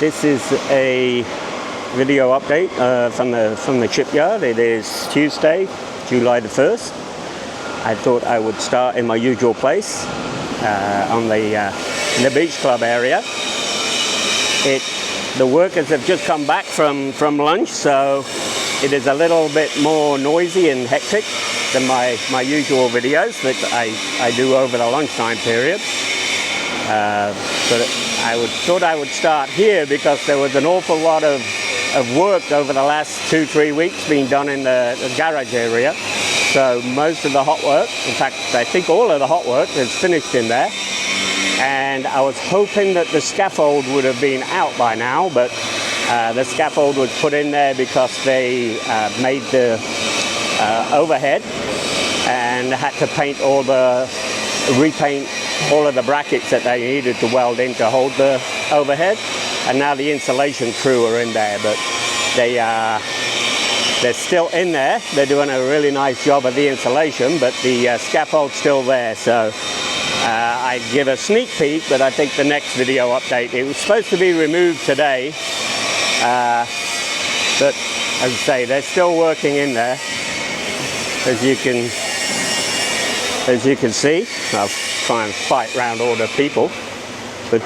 This is a video update from the shipyard. It is Tuesday, July the 1st. I thought I would start in my usual place in the beach club area. The workers have just come back from lunch, so it is a little bit more noisy and hectic than my usual videos that I do over the lunchtime period. But I thought I would start here because there was an awful lot of work over the last 2-3 weeks being done in the garage area. So most of the hot work, in fact I think all of the hot work is finished in there. And I was hoping that the scaffold would have been out by now, but the scaffold was put in there because they made the overhead and had to repaint all of the brackets that they needed to weld in to hold the overhead. And now the insulation crew are in there, but they're still in there. They're doing a really nice job of the insulation, but the scaffold's still there. So I'd give a sneak peek, but I think the next video update, it was supposed to be removed today, but as I say, they're still working in there, as you can see. I'll try and fight around all the people, but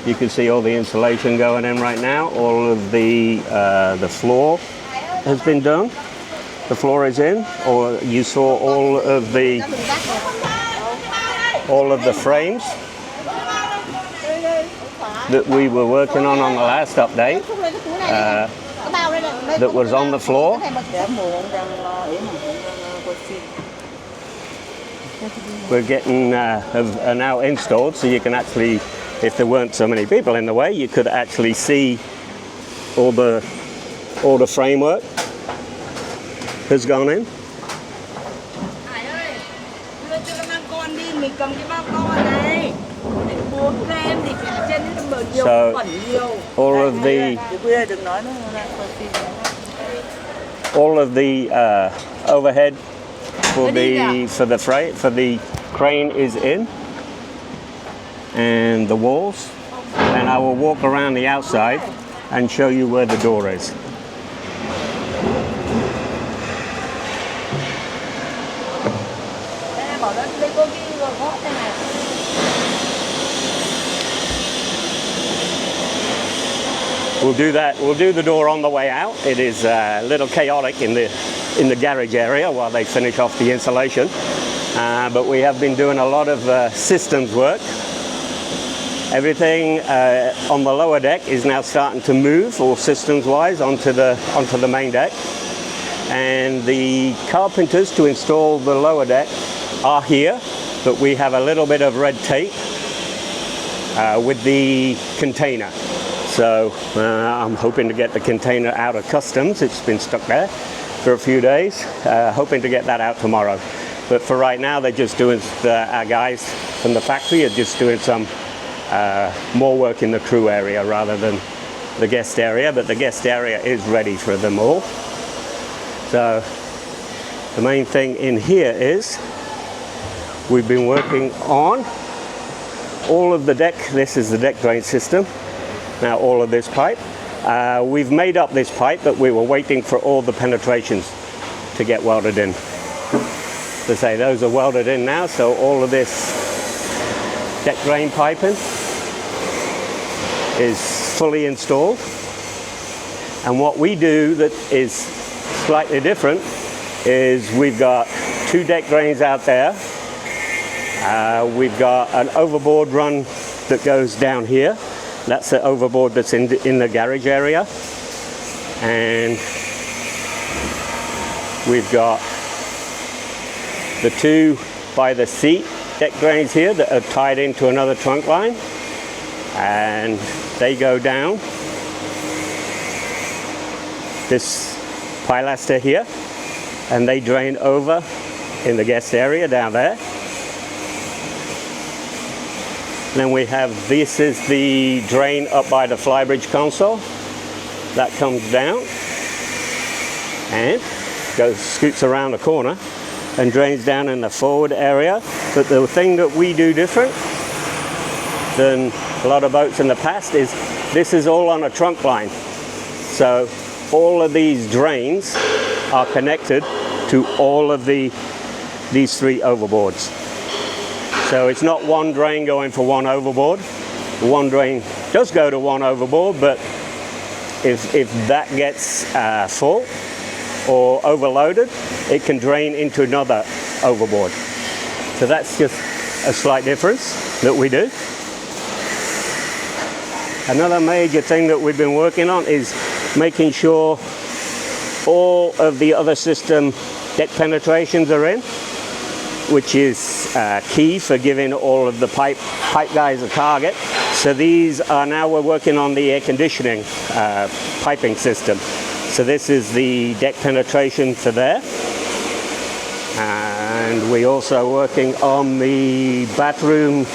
you can see all the insulation going in right now. All of the floor has been done. The floor is in, or you saw all of the frames that we were working on the last update that was on the floor. We're getting are now installed, so you can actually, if there weren't so many people in the way, you could actually see all the framework has gone in. So all of the overhead for the crane is in, and the walls, and I will walk around the outside and show you where the door is. We'll do that. We'll do the door on the way out. It is a little chaotic in the garage area while they finish off the insulation, but we have been doing a lot of systems work. Everything on the lower deck is now starting to move, all systems wise, onto the main deck, and the carpenters to install the lower deck are here, but we have a little bit of red tape with the container. So I'm hoping to get the container out of customs. It's been stuck there for a few days, hoping to get that out tomorrow. But for right now, they're just doing, our guys from the factory are just doing some more work in the crew area rather than the guest area, but the guest area is ready for them all. So the main thing in here is we've been working on all of the deck. This is the deck drain system. Now all of this pipe, we've made up this pipe, but we were waiting for all the penetrations to get welded in. To say those are welded in now, so all of this deck drain piping is fully installed. And what we do that is slightly different is we've got 2 deck drains out there. We've got an overboard run that goes down here. That's the overboard that's in the garage area, and we've got the 2 by the seat deck drains here that are tied into another trunk line, and they go down this pilaster here, and they drain over in the guest area down there. Then we have, this is the drain up by the flybridge console. That comes down and scoots around the corner and drains down in the forward area. But the thing that we do different than a lot of boats in the past is this is all on a trunk line. So all of these drains are connected to all of these 3 overboards. So it's not one drain going for one overboard. One drain does go to one overboard, but if that gets full or overloaded, it can drain into another overboard. So that's just a slight difference that we do. Another major thing that we've been working on is making sure all of the other system deck penetrations are in, which is key for giving all of the pipe guys a target. So these are now, we're working on the air conditioning piping system. So this is the deck penetration for there. And we're also working on the bathroom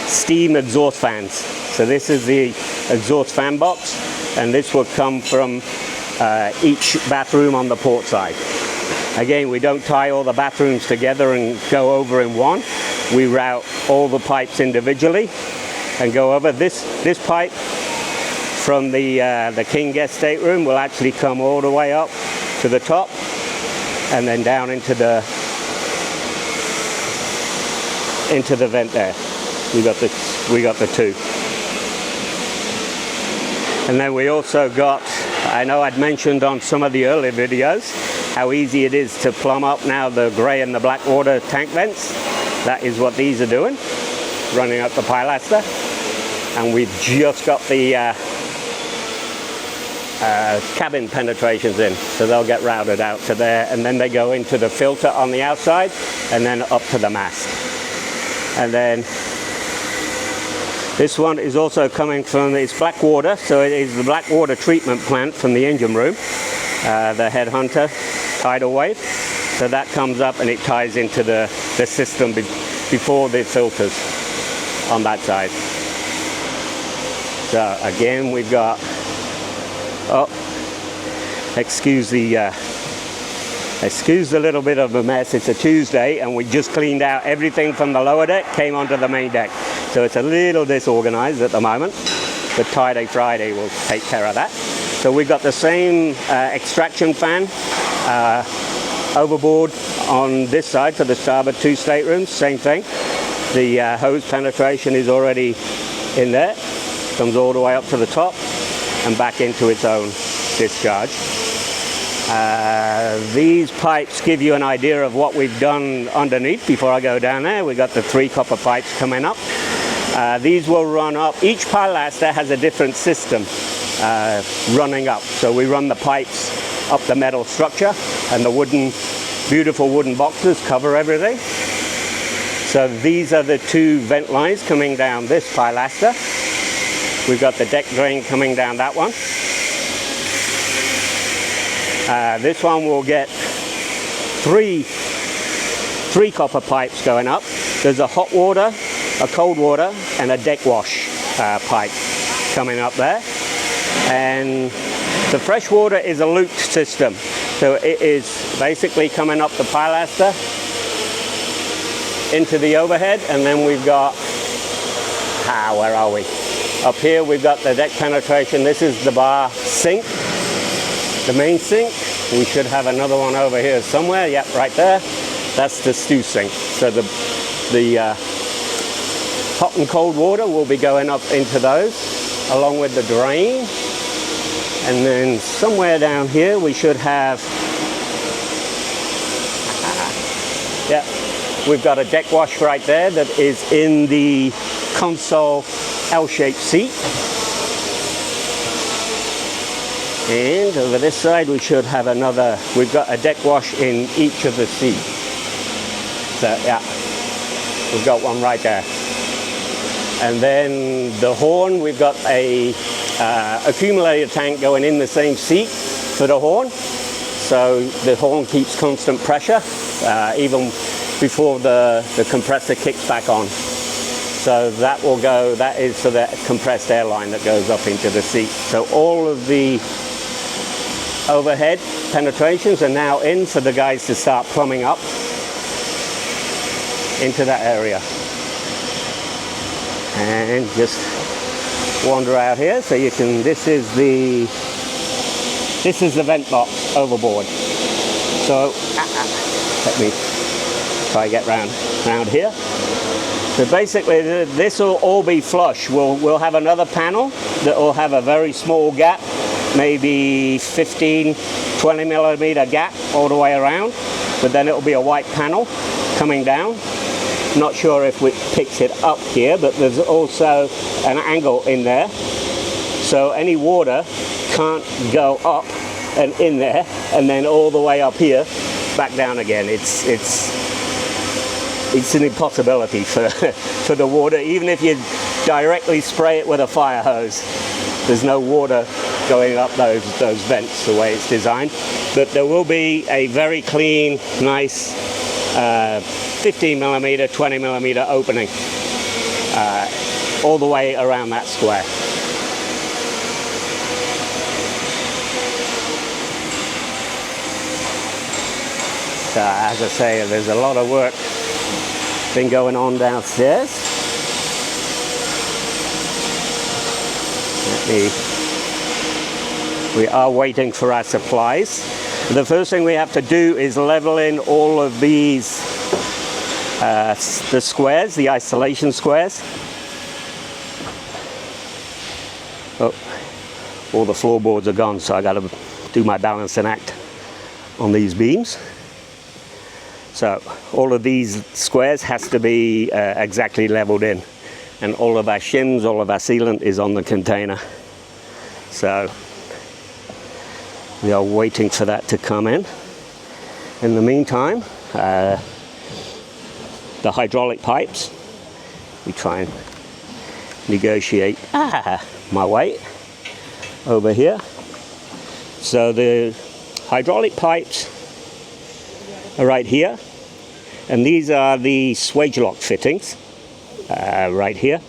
steam exhaust fans. So this is the exhaust fan box, and this will come from each bathroom on the port side. Again, we don't tie all the bathrooms together and go over in one. We route all the pipes individually and go over. This pipe from the King guest stateroom will actually come all the way up to the top and then down into the vent there. We got the 2. And then we also got, I know I'd mentioned on some of the earlier videos how easy it is to plumb up now the grey and the black water tank vents. That is what these are doing, running up the pilaster. And we've just got the cabin penetrations in, so they'll get routed out to there, and then they go into the filter on the outside and then up to the mast. And then this one is also coming from, it's black water, so it is the black water treatment plant from the engine room, the Headhunter tidal wave. So that comes up and it ties into the system before the filters on that side. So again, we've got, excuse the little bit of a mess. It's a Tuesday and we just cleaned out everything from the lower deck, came onto the main deck. So it's a little disorganized at the moment, but Tie-Day Friday will take care of that. So we've got the same extraction fan overboard on this side for the starboard 2 staterooms, same thing. The hose penetration is already in there, comes all the way up to the top and back into its own discharge. These pipes give you an idea of what we've done underneath. Before I go down there, we've got the 3 copper pipes coming up. These will run up. Each pilaster has a different system running up. So we run the pipes up the metal structure, and the beautiful wooden boxes cover everything. So these are the 2 vent lines coming down this pilaster. We've got the deck drain coming down that one. This one will get 3 copper pipes going up. There's a hot water, a cold water, and a deck wash pipe coming up there. And the fresh water is a looped system. So it is basically coming up the pilaster into the overhead, and then we've got, where are we? Up here we've got the deck penetration. This is the bar sink, the main sink. We should have another one over here somewhere. Yep, right there. That's the stew sink. So the hot and cold water will be going up into those, along with the drain. And then somewhere down here we should have, we've got a deck wash right there that is in the console L-shaped seat. And over this side we should have another, we've got a deck wash in each of the seats. So yeah, we've got one right there. And then the horn, we've got a accumulator tank going in the same seat for the horn. So the horn keeps constant pressure even before the compressor kicks back on. So that will go, that is for the compressed air line that goes up into the seat. So all of the overhead penetrations are now in for the guys to start plumbing up into that area. and just wander out here. So you can, this is the vent box overboard. So let me try to get round here. So basically this will all be flush. We'll have another panel that will have a very small gap, maybe 15-20 millimeter gap all the way around, but then it will be a white panel coming down. Not sure if it picks it up here, but there's also an angle in there, so any water can't go up and in there and then all the way up here back down again. It's an impossibility for the water. Even if you directly spray it with a fire hose, there's no water going up those vents the way it's designed. But there will be a very clean, nice 15 millimeter, 20 millimeter opening all the way around that square. So as I say, there's a lot of work been going on downstairs. We are waiting for our supplies. The first thing we have to do is level in all of these, the squares, the isolation squares. Oh, all the floorboards are gone, so I got to do my balancing act on these beams. So all of these squares has to be exactly leveled in, and all of our shims, all of our sealant is on the container. So we are waiting for that to come in. In the meantime, the hydraulic pipes, we try and negotiate my way over here. So the hydraulic pipes are right here, and these are the swage lock fittings right here,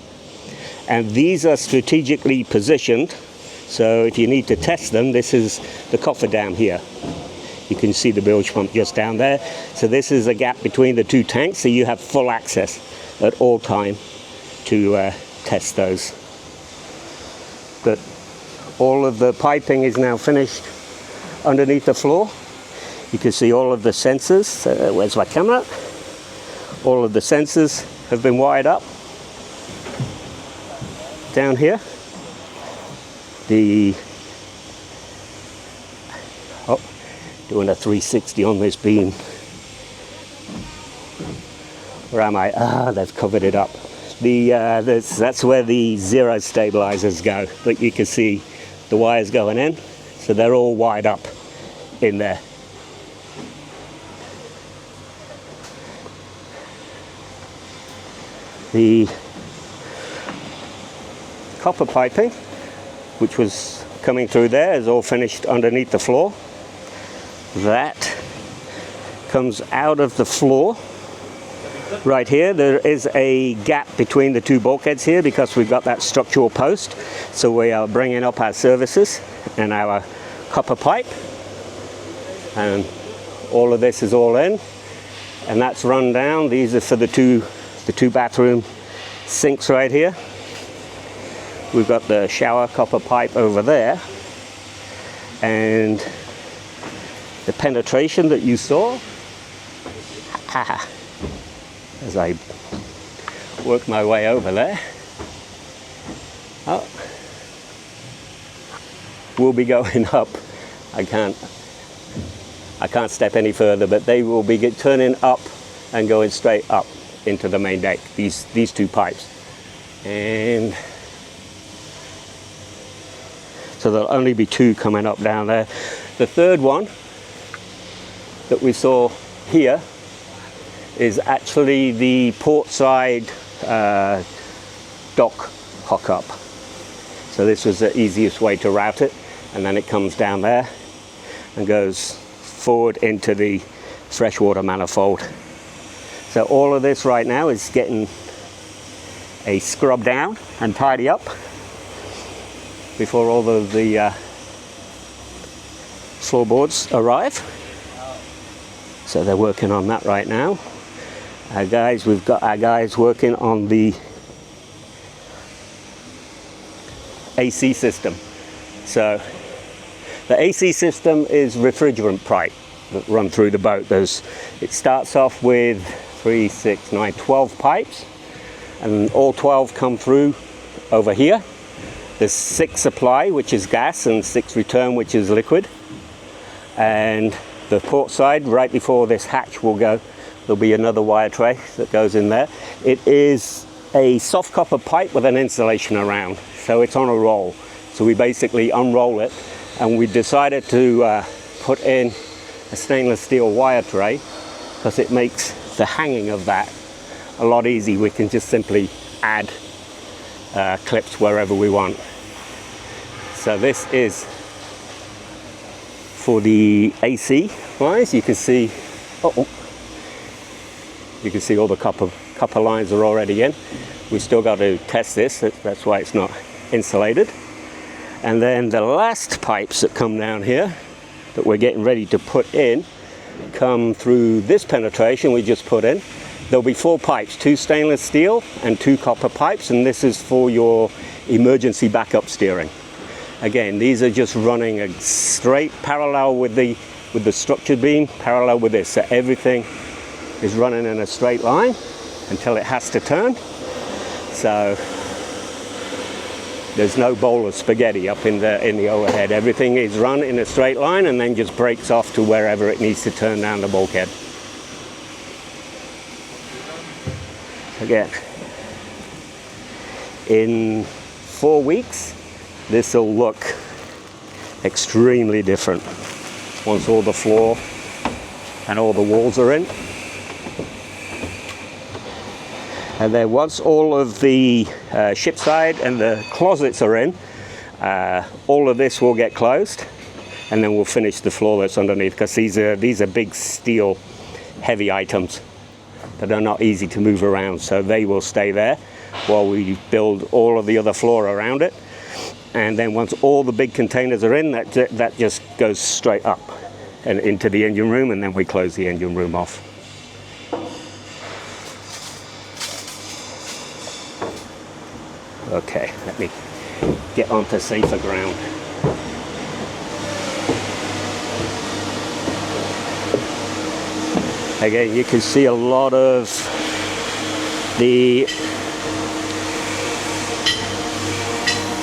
and these are strategically positioned, so if you need to test them, this is the cofferdam here. You can see the bilge pump just down there. So this is a gap between the two tanks, so you have full access at all time to test those. But all of the piping is now finished underneath the floor. You can see all of the sensors. Where's my camera? All of the sensors have been wired up down here. Doing a 360 on this beam. Where am I? They've covered it up. That's where the zero stabilizers go. But you can see the wires going in, so they're all wired up in there. The copper piping, which was coming through there, is all finished underneath the floor. That comes out of the floor right here. There is a gap between the two bulkheads here because we've got that structural post. So we are bringing up our services and our copper pipe, and all of this is all in, and that's run down. These are for the two bathroom sinks right here. We've got the shower copper pipe over there, and the penetration that you saw as I work my way over there, will be going up. I can't step any further, but they will be turning up and going straight up into the main deck, these two pipes. And so there'll only be two coming up down there. The third one that we saw here is actually the port side dock hook-up. So this was the easiest way to route it, and then it comes down there and goes forward into the freshwater manifold. So all of this right now is getting a scrub down and tidy up before all of the floorboards arrive. So they're working on that right now. We've got our guys working on the AC system. So the AC system is refrigerant pipe that run through the boat. It starts off with 3, 6, 9, 12 pipes, and all 12 come through over here. There's 6 supply, which is gas, and 6 return, which is liquid. And the port side, right before this hatch will go, there'll be another wire tray that goes in there. It is a soft copper pipe with an insulation around, so it's on a roll. So we basically unroll it, and we decided to put in a stainless steel wire tray because it makes the hanging of that a lot easier. We can just simply add clips wherever we want. So this is for the AC lines. You can see, you can see all the copper lines are already in. We still got to test this. That's why it's not insulated. And then the last pipes that come down here that we're getting ready to put in come through this penetration we just put in. There'll be 4 pipes, 2 stainless steel and 2 copper pipes, and this is for your emergency backup steering. Again, these are just running a straight parallel with the structured beam, parallel with this. So everything is running in a straight line until it has to turn. So there's no bowl of spaghetti up in the overhead. Everything is run in a straight line and then just breaks off to wherever it needs to turn down the bulkhead. Again, in 4 weeks, this will look extremely different once all the floor and all the walls are in. And then once all of the ship side and the closets are in, all of this will get closed, and then we'll finish the floor that's underneath, because these are big steel heavy items that are not easy to move around, so they will stay there while we build all of the other floor around it. And then once all the big containers are in, that just goes straight up and into the engine room, and then we close the engine room off. Okay, let me get onto safer ground. Again, you can see a lot of the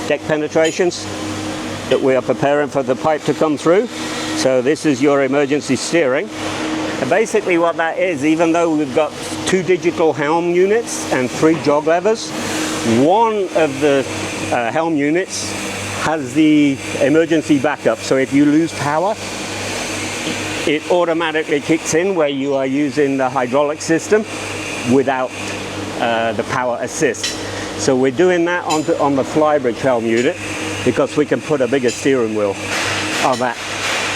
deck penetrations that we are preparing for the pipe to come through. So this is your emergency steering. And basically what that is, even though we've got 2 digital helm units and 3 jog levers, one of the helm units has the emergency backup. So if you lose power, it automatically kicks in where you are using the hydraulic system without the power assist. So we're doing that on the flybridge helm unit because we can put a bigger steering wheel on that.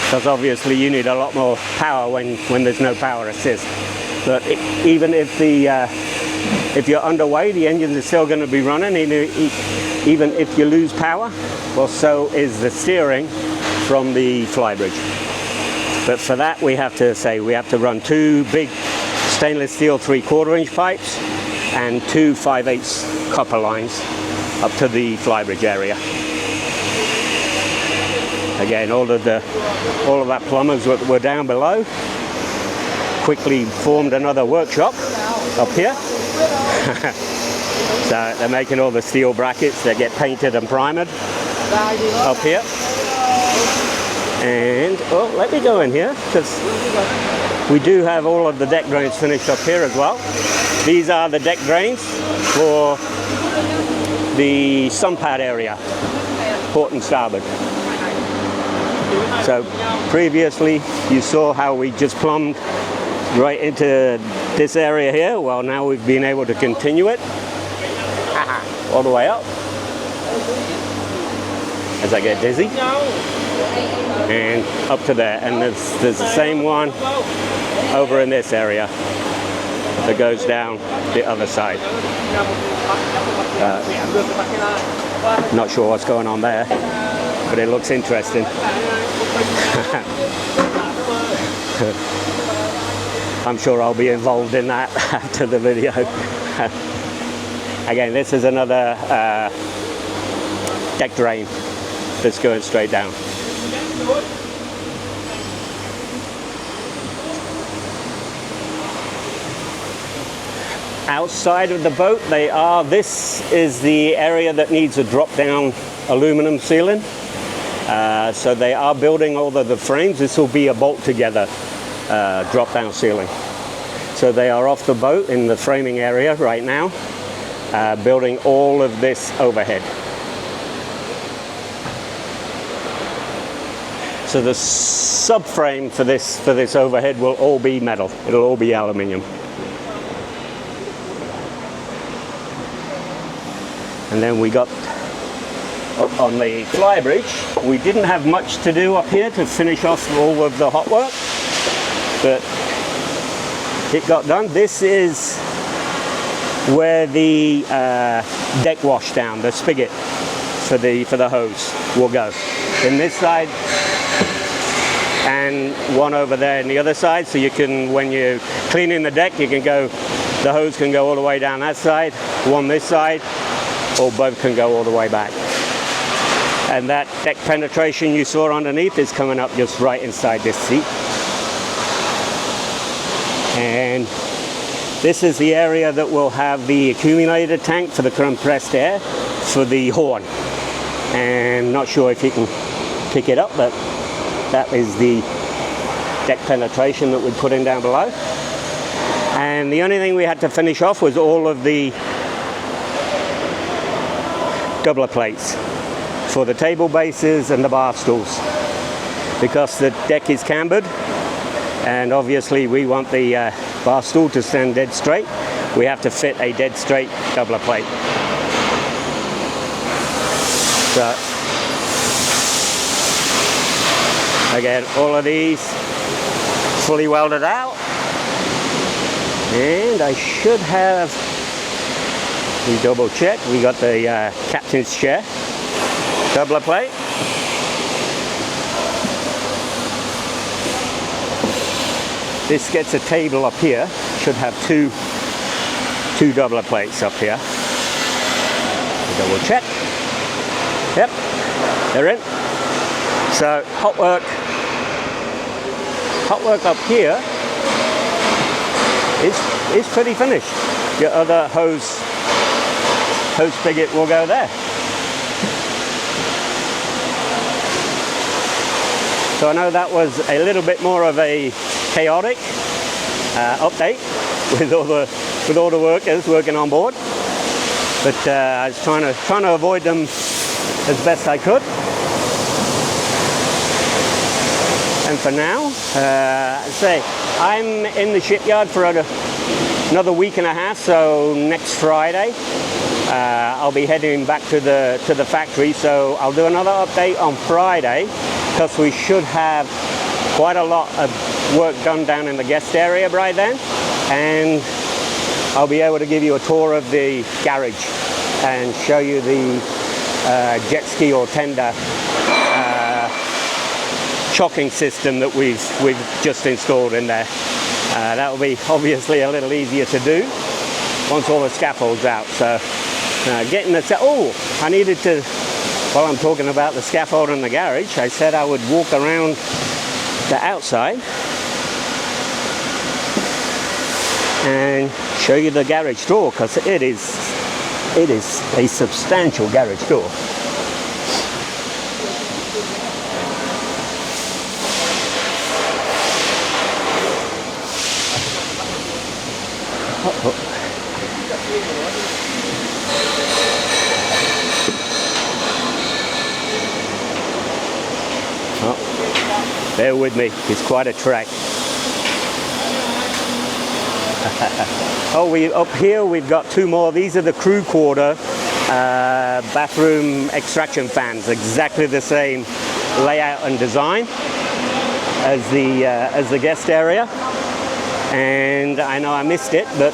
Because obviously you need a lot more power when there's no power assist. But even if you're underway, the engines are still going to be running, even if you lose power. Well, so is the steering from the flybridge. But for that, we have to run 2 big stainless steel 3/4 inch pipes and 2 5/8 copper lines up to the flybridge area. Again, all of that plumbers were down below. Quickly formed another workshop up here. So they're making all the steel brackets that get painted and primed up here. And let me go in here because we do have all of the deck drains finished up here as well. These are the deck drains for the sun pad area, port and starboard. So previously you saw how we just plumbed right into this area here. Well, now we've been able to continue it all the way up as I get dizzy, and up to there. And there's the same one over in this area that goes down the other side. Not sure what's going on there, but it looks interesting. I'm sure I'll be involved in that after the video. Again, this is another deck drain that's going straight down. Outside of the boat, this is the area that needs a drop-down aluminum ceiling. So they are building all of the frames. This will be a bolt-together drop-down ceiling. So they are off the boat in the framing area right now, building all of this overhead. So the subframe for this overhead will all be metal. It'll all be aluminium. And then we got up on the flybridge. We didn't have much to do up here to finish off all of the hot work, but it got done. This is where the deck washdown, the spigot for the hose will go. In this side and one over there in the other side, so you can, when you're cleaning the deck, you can go, the hose can go all the way down that side, one this side, or both can go all the way back. And that deck penetration you saw underneath is coming up just right inside this seat. And this is the area that will have the accumulator tank for the compressed air for the horn. And not sure if you can pick it up, but that is the deck penetration that we put in down below. And the only thing we had to finish off was all of the doubler plates for the table bases and the bar stools, because the deck is cambered and obviously we want the bar stool to stand dead straight. We have to fit a dead straight doubler plate. So again, all of these fully welded out, and I should have, we double check, we got the captain's chair doubler plate. This gets a table up here, should have two doubler plates up here. Double check. Yep, they're in. So hot work up here is pretty finished. Your other hose spigot will go there. So I know that was a little bit more of a chaotic update with all the workers working on board, but I was trying to avoid them as best I could. And for now, say I'm in the shipyard for another week and a half. So next Friday, I'll be heading back to the factory. So I'll do another update on Friday, because we should have quite a lot of work done down in the guest area by then, and I'll be able to give you a tour of the garage and show you the jet ski or tender chocking system that we've just installed in there. That will be obviously a little easier to do once all the scaffold's out. So getting the I needed to, while I'm talking about the scaffold in the garage, I said I would walk around the outside and show you the garage door, because it is a substantial garage door. Bear with me, it's quite a trek. Up here we've got two more. These are the crew quarter bathroom extraction fans, exactly the same layout and design as the guest area. And I know I missed it, but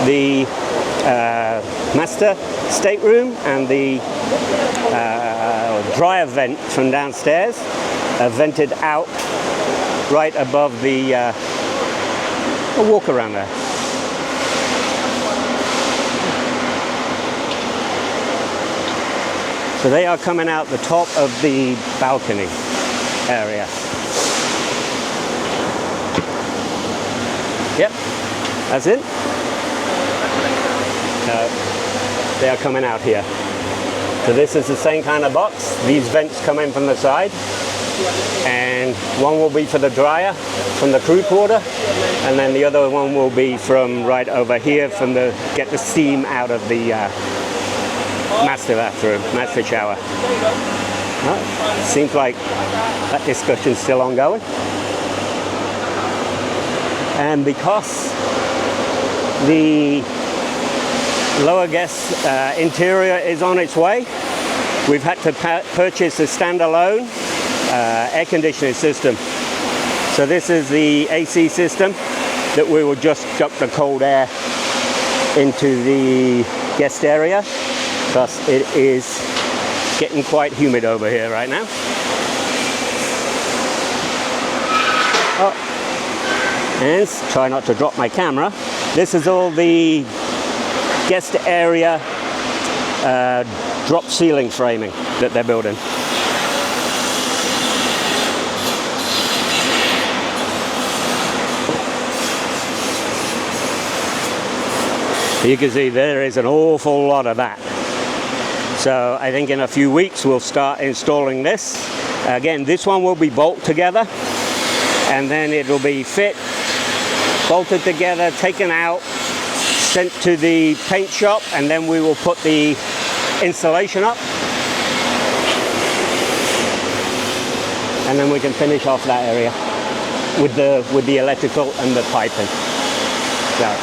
the master stateroom and the dryer vent from downstairs are vented out right above the walk around there. So they are coming out the top of the balcony area. Yep, that's it. They are coming out here. So this is the same kind of box. These vents come in from the side, and one will be for the dryer from the crew quarter, and then the other one will be from right over here from the get the steam out of the master bathroom, master shower. Well, seems like that discussion's still ongoing. And because the lower guest interior is on its way, we've had to purchase a standalone air conditioning system. So this is the AC system that we will just duct the cold air into the guest area, because it is getting quite humid over here right now. Oh. And try not to drop my camera. This is all the guest area drop ceiling framing that they're building. You can see there is an awful lot of that. So I think in a few weeks we'll start installing this. Again, this one will be bolted together, and then it'll be fit, bolted together, taken out, sent to the paint shop, and then we will put the insulation up, and then we can finish off that area with the electrical and the piping. So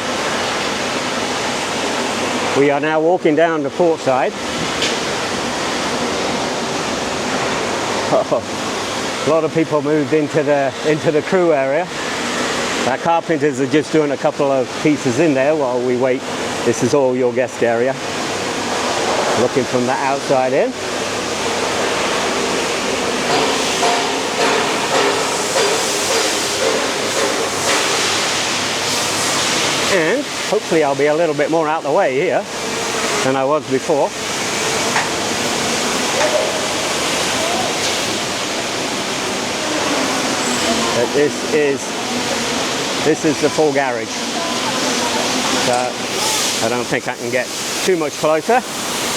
we are now walking down the port side. A lot of people moved into the crew area. Our carpenters are just doing a couple of pieces in there while we wait. This is all your guest area. Looking from the outside in. And hopefully I'll be a little bit more out the way here than I was before. But this is the full garage. So I don't think I can get too much closer,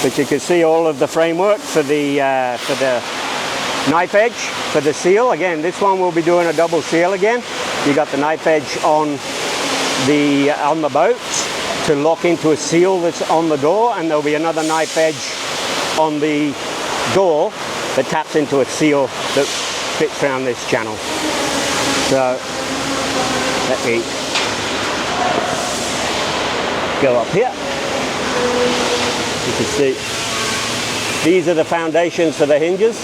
but you can see all of the framework for the knife edge for the seal. Again, this one will be doing a double seal again. You got the knife edge on the boat to lock into a seal that's on the door, and there'll be another knife edge on the door that taps into a seal that fits around this channel. So let me go up here. You can see these are the foundations for the hinges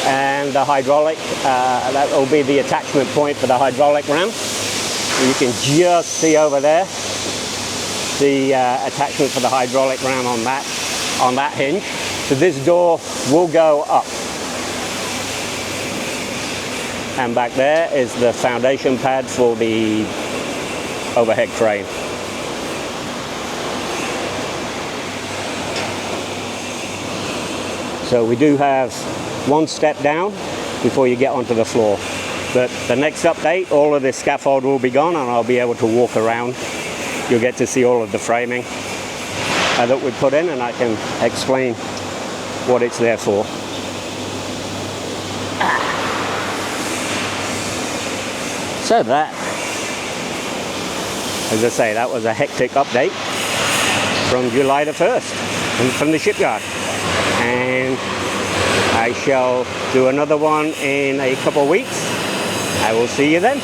and the hydraulic. That will be the attachment point for the hydraulic ram. You can just see over there the attachment for the hydraulic ram on that hinge. So this door will go up. And back there is the foundation pad for the overhead crane. So we do have one step down before you get onto the floor. But the next update, all of this scaffold will be gone and I'll be able to walk around. You'll get to see all of the framing that we put in, and I can explain what it's there for. So that, as I say, that was a hectic update from July the 1st from the shipyard. And I shall do another one in a couple of weeks. I will see you then.